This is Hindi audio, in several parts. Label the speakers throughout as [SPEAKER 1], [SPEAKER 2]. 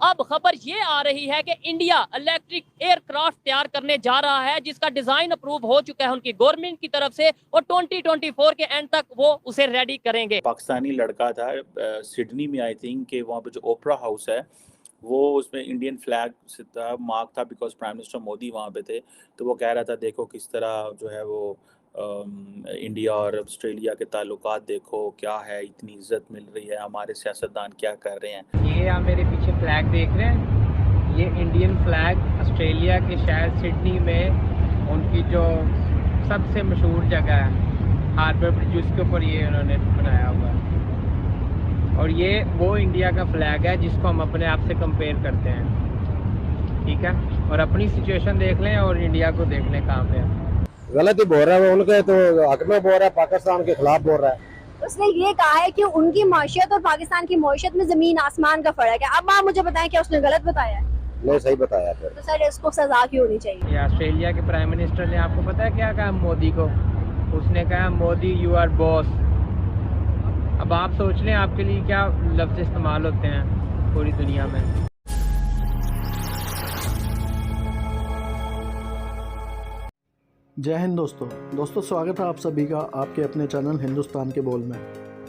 [SPEAKER 1] अब खबर ये आ रही है कि इंडिया इलेक्ट्रिक एयरक्राफ्ट तैयार करने जा रहा है, जिसका डिजाइन अप्रूव हो चुका है उनकी गवर्नमेंट की तरफ से, और 2024 के एंड तक वो उसे रेडी करेंगे।
[SPEAKER 2] पाकिस्तानी लड़का था सिडनी में, आई थिंक कि वहाँ पे जो ओपरा हाउस है वो उसमें इंडियन फ्लैग से था, मार्क था, बिकॉज प्राइम मिनिस्टर मोदी वहाँ पे थे। तो वो कह रहा था देखो किस तरह जो है वो इंडिया और ऑस्ट्रेलिया के ताल्लुकात देखो क्या है, इतनी इज्जत मिल रही है, हमारे सियासतदान क्या कर रहे हैं।
[SPEAKER 3] ये आप मेरे पीछे फ्लैग देख रहे हैं, ये इंडियन फ्लैग ऑस्ट्रेलिया के शहर सिडनी में उनकी जो सबसे मशहूर जगह है हार्बर ब्रिज, उसके ऊपर ये उन्होंने बनाया हुआ है। और ये वो इंडिया का फ्लैग है जिसको हम अपने आप से कंपेयर करते हैं, ठीक है। और अपनी सिचुएशन देख लें और इंडिया को देख लें कहाँ पे है।
[SPEAKER 4] गलत ही बोल रहा है, उनके तो हक में बोल रहा है, पाकिस्तान के खिलाफ बोल रहा है।
[SPEAKER 5] उसने ये कहा है कि उनकी मईशत और पाकिस्तान की मईशत में जमीन आसमान का फर्क है। अब आप मुझे बताएं क्या उसने गलत बताया है?
[SPEAKER 4] नहीं, सही बताया फिर।
[SPEAKER 5] तो सर इसको सजा क्यों होनी चाहिए?
[SPEAKER 3] ये ऑस्ट्रेलिया के प्राइम मिनिस्टर ने आपको पता है क्या कहा मोदी को? उसने कहा मोदी यू आर बॉस। अब आप सोच लें आपके लिए क्या लफ्ज इस्तेमाल होते हैं पूरी दुनिया में।
[SPEAKER 6] जय हिंद दोस्तों स्वागत है आप सभी का आपके अपने चैनल हिंदुस्तान के बोल में।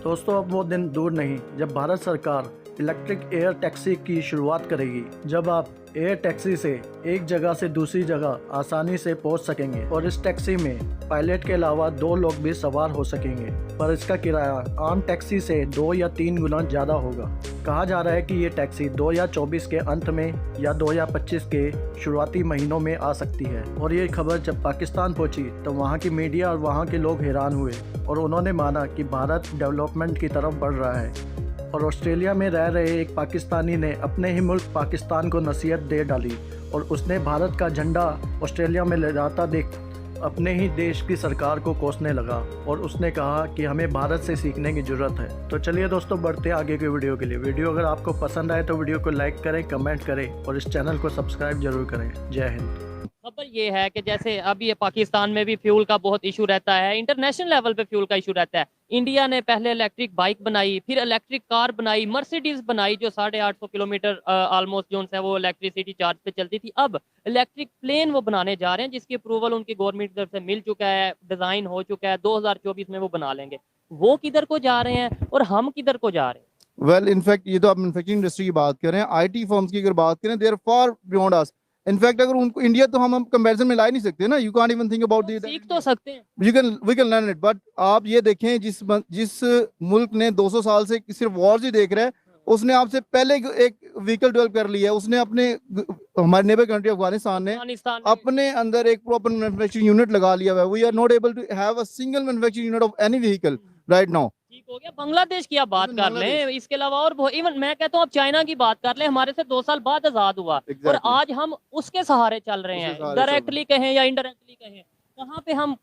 [SPEAKER 6] दोस्तों अब वो दिन दूर नहीं जब भारत सरकार इलेक्ट्रिक एयर टैक्सी की शुरुआत करेगी, जब आप एयर टैक्सी से एक जगह से दूसरी जगह आसानी से पहुंच सकेंगे और इस टैक्सी में पायलट के अलावा 2 लोग भी सवार हो सकेंगे, पर इसका किराया आम टैक्सी से 2 या 3 गुना ज़्यादा होगा। कहा जा रहा है कि ये टैक्सी 2024 के अंत में या 2025 के शुरुआती महीनों में आ सकती है। और ये खबर जब पाकिस्तान पहुंची तो वहाँ की मीडिया और वहाँ के लोग हैरान हुए और उन्होंने माना कि भारत डेवलपमेंट की तरफ बढ़ रहा है। और ऑस्ट्रेलिया में रह रहे एक पाकिस्तानी ने अपने ही मुल्क पाकिस्तान को नसीहत दे डाली और उसने भारत का झंडा ऑस्ट्रेलिया में लहराता देख अपने ही देश की सरकार को कोसने लगा और उसने कहा कि हमें भारत से सीखने की ज़रूरत है। तो चलिए दोस्तों बढ़ते हैं आगे के वीडियो के लिए। वीडियो अगर आपको पसंद आए तो वीडियो को लाइक करें, कमेंट करें और इस चैनल को सब्सक्राइब जरूर करें। जय हिंद।
[SPEAKER 1] खबर ये है कि जैसे अभी ये पाकिस्तान में भी फ्यूल का बहुत इशू रहता है, इंटरनेशनल लेवल पे फ्यूल का इशू रहता है। इंडिया ने पहले इलेक्ट्रिक बाइक बनाई, फिर इलेक्ट्रिक कार बनाई, मर्सिडीज बनाई जो 850 किलोमीटर ऑलमोस्ट जो है वो इलेक्ट्रिसिटी चार्ज पे चलती थी। अब इलेक्ट्रिक प्लेन वो बनाने जा रहे हैं जिसकी अप्रूवल उनकी गवर्नमेंट की तरफ से मिल चुका है, डिजाइन हो चुका है, 2024 में वो बना लेंगे। वो किधर को जा रहे हैं और हम किधर को जा रहे हैं?
[SPEAKER 7] वेल इनफैक्ट ये तो आप मैन्युफैक्चरिंग इंडस्ट्री की बात कर रहे हैं, आईटी फर्म्स की अगर बात करें they are far beyond us. In fact अगर उनको इंडिया तो हम कंपैरिजन में ला ही नहीं सकते ना। You can't even think about that.
[SPEAKER 1] सीख तो सकते हैं,
[SPEAKER 7] we can learn it, but आप ये देखें जिस मुल्क ने 200 साल से सिर्फ वॉर्स ही देख रहा है, उसने आपसे पहले एक व्हीकल डेवलप कर लिया है। उसने अपने हमारे नेबर कंट्री अफगानिस्तान ने अपने अंदर एक प्रॉपर मैन्युफैक्चरिंग यूनिट लगा लिया है। We are not able to have a single manufacturing unit of any vehicle right now.
[SPEAKER 1] ठीक हो गया, बांग्लादेश की आप बात कर लें, इसके अलावा और इवन मैं कहता हूँ आप चाइना की बात कर लें, हमारे से 2 साल बाद आजाद हुआ और आज हम उसके सहारे चल रहे हैं, डायरेक्टली कहें या इनडायरेक्टली कहें।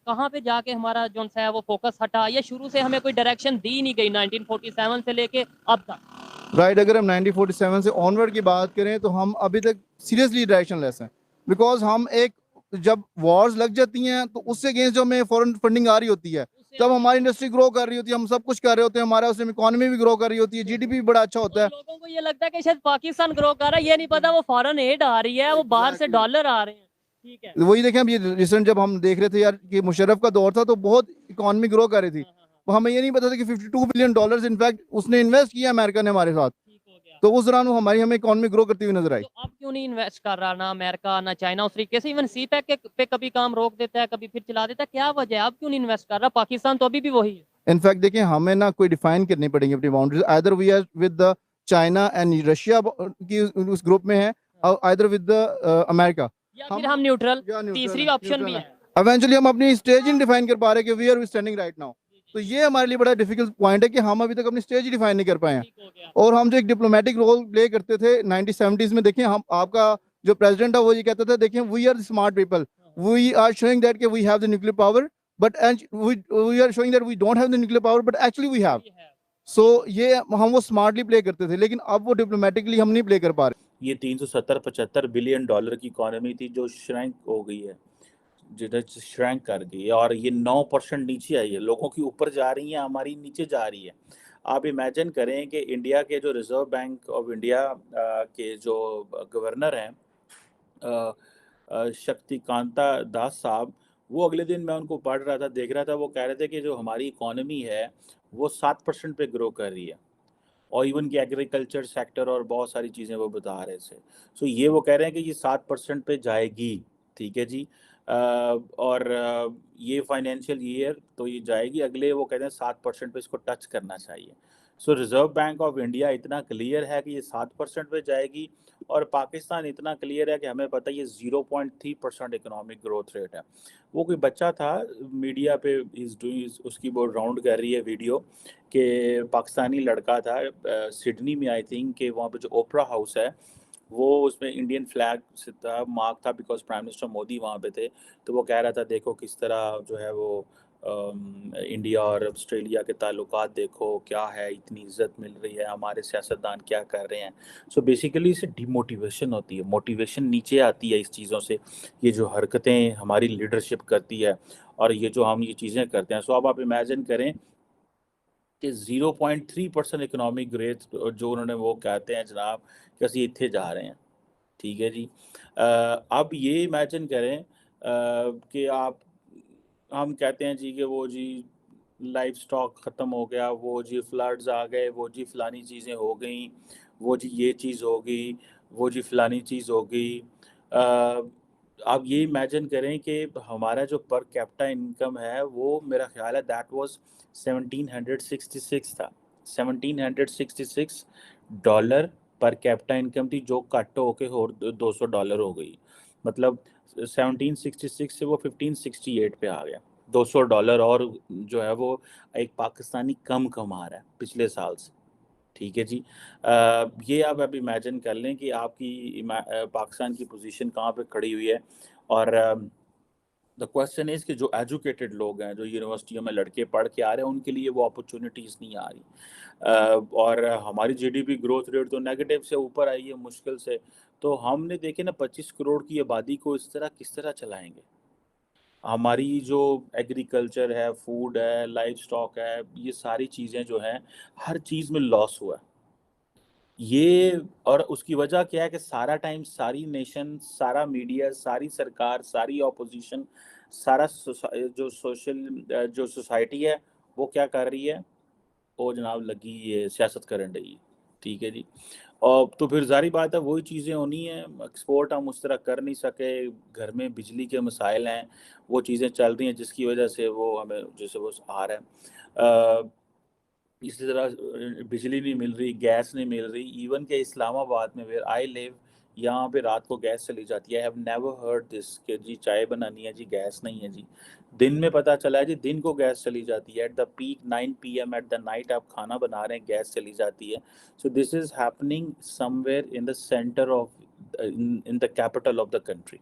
[SPEAKER 1] कहाँ पे जाके हमारा जो है वो फोकस हटा, या शुरू से हमें कोई डायरेक्शन दी नहीं गई 1947 से लेके अब तक।
[SPEAKER 7] राइट, अगर हम 1947 से ऑनवर्ड की बात करें तो हम अभी तक सीरियसली डायरेक्शन लेस हैं, बिकॉज हम एक जब वॉर्स लग जाती हैं तो उससे अगेंस्ट जो हमें फॉरेन फंडिंग आ रही होती है, जब हमारी इंडस्ट्री ग्रो कर रही होती है, हम सब कुछ कर रहे होते हैं, हमारा उसमें इकोनॉमी भी ग्रो कर रही होती है, जीडीपी भी बड़ा अच्छा होता है।
[SPEAKER 1] लोगों को ये लगता है कि शायद पाकिस्तान ग्रो कर रहा है, ये नहीं पता वो फॉरेन एड आ रही है, वो बाहर से डॉलर आ रहे हैं। ठीक है,
[SPEAKER 7] वही देखें, अब ये रिसेंट जब हम देख रहे थे यार कि मुशर्रफ का दौर था तो बहुत इकोनॉमी ग्रो कर रही थी, तो हमें ये नहीं पता था कि $52 बिलियन इनफैक्ट उसने इन्वेस्ट किया अमेरिका ने हमारे साथ, तो उस दौरान वो हमें इकोनॉमी ग्रो करती हुई नजर आई।
[SPEAKER 1] तो अब क्यों नहीं इन्वेस्ट कर रहा ना अमेरिका ना चाइना उस तरीके से? इवन सी पैक पे कभी काम रोक देता है, कभी फिर चला देता है, क्या वजह है? अब क्यों नहीं इन्वेस्ट कर रहा? पाकिस्तान तो अभी भी वही है।
[SPEAKER 7] इनफैक्ट देखिए, हमें ना कोई डिफाइन करनी पड़ेगी अपनी boundaries, either we are with the China and Russia की उस ग्रुप में है, और आइदर विद द अमेरिका,
[SPEAKER 1] या फिर हम न्यूट्रल, तीसरी ऑप्शन भी है।
[SPEAKER 7] इवेंचुअली हम अपनी स्टेज ही डिफाइन कर पा रहे कि we are standing right now. तो ये हमारे लिए बड़ा डिफिकल्ट पॉइंट है कि हम अभी तक अपनी स्टेज ही डिफाइन नहीं कर पाए हैं। और हम जो एक डिप्लोमेटिक रोल प्ले करते थे 1970s में, देखें हम, आपका जो प्रेसिडेंट है वो ये कहता था, देखें we are smart people, we are showing that कि we have the nuclear power, but we are showing that we don't have the nuclear power, but actually we have. So ये हम वो स्मार्टली प्ले करते थे, लेकिन अब वो डिप्लोमेटिकली हम नहीं प्ले कर पा रहे।
[SPEAKER 2] ये 370-75 बिलियन डॉलर की इकोनॉमी थी जो श्रैंक हो गई है, जिधर श्रैंक कर गई है, और ये 9% नीचे आई है। लोगों की ऊपर जा रही है, हमारी नीचे जा रही है। आप इमेजिन करें कि इंडिया के जो रिजर्व बैंक ऑफ इंडिया के जो गवर्नर हैं शक्तिकांता दास साहब, वो अगले दिन मैं उनको पढ़ रहा था, देख रहा था, वो कह रहे थे कि जो हमारी इकोनॉमी है वो 7% पे ग्रो कर रही है, और इवन कि एग्रीकल्चर सेक्टर और बहुत सारी चीज़ें वो बता रहे थे। सो ये वो कह रहे हैं कि ये 7% पे जाएगी, ठीक है जी। और ये फाइनेंशियल ईयर तो ये जाएगी, अगले वो कहते हैं 7% पे इसको टच करना चाहिए। सो रिजर्व बैंक ऑफ इंडिया इतना क्लियर है कि ये 7% पे जाएगी, और पाकिस्तान इतना क्लियर है कि हमें पता है ये 0.3% इकोनॉमिक ग्रोथ रेट है। वो कोई बच्चा था मीडिया पे इज डूइंग, उसकी वो राउंड कर रही है वीडियो, कि पाकिस्तानी लड़का था सिडनी में, आई थिंक, कि वहाँ पे जो ओपरा हाउस है वो उसमें इंडियन फ्लैग से था, मार्क था, बिकॉज प्राइम मिनिस्टर मोदी वहाँ पे थे। तो वो कह रहा था देखो किस तरह जो है वो इंडिया और ऑस्ट्रेलिया के ताल्लुकात देखो क्या है, इतनी इज्जत मिल रही है, हमारे सियासतदान क्या कर रहे हैं। सो बेसिकली इससे डिमोटिवेशन होती है, मोटिवेशन नीचे आती है इस चीज़ों से, ये जो हरकतें हमारी लीडरशिप करती है और ये जो हम ये चीज़ें करते हैं। सो अब आप इमेजिन करें कि 0.3% इकोनॉमिक ग्रोथ जो उन्होंने वो कहते हैं जनाब कि ਅਸੀਂ ਇੱਥੇ जा रहे हैं, ठीक है जी। अब ये इमेजिन करें कि आप, हम कहते हैं जी कि वो जी लाइफ स्टॉक ख़त्म हो गया, वो जी फ्लड्स आ गए, वो जी फ़लानी चीज़ें हो गई, वो जी ये चीज़ हो गई, वो जी फ़लानी चीज़ हो गई। आप ये इमेजिन करें कि हमारा जो पर कैपिटा इनकम है वो मेरा ख्याल है दैट वाज 1766 था, $1766 पर कैपिटा इनकम थी, जो कट होके और $200 हो गई। मतलब 1766 से वो 1568 पे आ गया, $200, और जो है वो एक पाकिस्तानी कम कमा रहा है पिछले साल से, ठीक है जी। ये आप अब इमेजिन कर लें कि आपकी पाकिस्तान की पोजीशन कहाँ पे खड़ी हुई है। और द क्वेश्चन इज़ कि जो एजुकेटेड लोग हैं, जो यूनिवर्सिटियों में लड़के पढ़ के आ रहे हैं, उनके लिए वो अपॉर्चुनिटीज़ नहीं आ रही। और हमारी जीडीपी ग्रोथ रेट तो नेगेटिव से ऊपर आई है मुश्किल से। तो हमने देखे ना 25 करोड़ की आबादी को इस तरह किस तरह चलाएंगे। हमारी जो एग्रीकल्चर है, फूड है, लाइफ स्टॉक है, ये सारी चीज़ें जो हैं, हर चीज़ में लॉस हुआ है। ये, और उसकी वजह क्या है कि सारा टाइम सारी नेशन, सारा मीडिया, सारी सरकार, सारी ऑपोजिशन, सारा जो सोशल जो सोसाइटी है वो क्या कर रही है, वो जनाब लगी ये सियासत करन रही है, ठीक है जी। और तो फिर ज़ाहिर बात है वही चीज़ें होनी है, एक्सपोर्ट हम उस तरह कर नहीं सके, घर में बिजली के मसाइल हैं, वो चीज़ें चल रही हैं जिसकी वजह से वो हमें जैसे वो आ रहा है। इसी तरह बिजली नहीं मिल रही, गैस नहीं मिल रही। इवन के इस्लामाबाद में वेयर आई लिव, यहाँ पे रात को गैस चली जाती है। I have never heard this कि जी चाय बनानी है जी गैस नहीं है जी। दिन में पता चला है जी दिन को गैस चली जाती है, at the peak 9 PM at the night आप खाना बना रहे हैं गैस चली जाती है। So this is happening somewhere in the centre of in the capital of the country.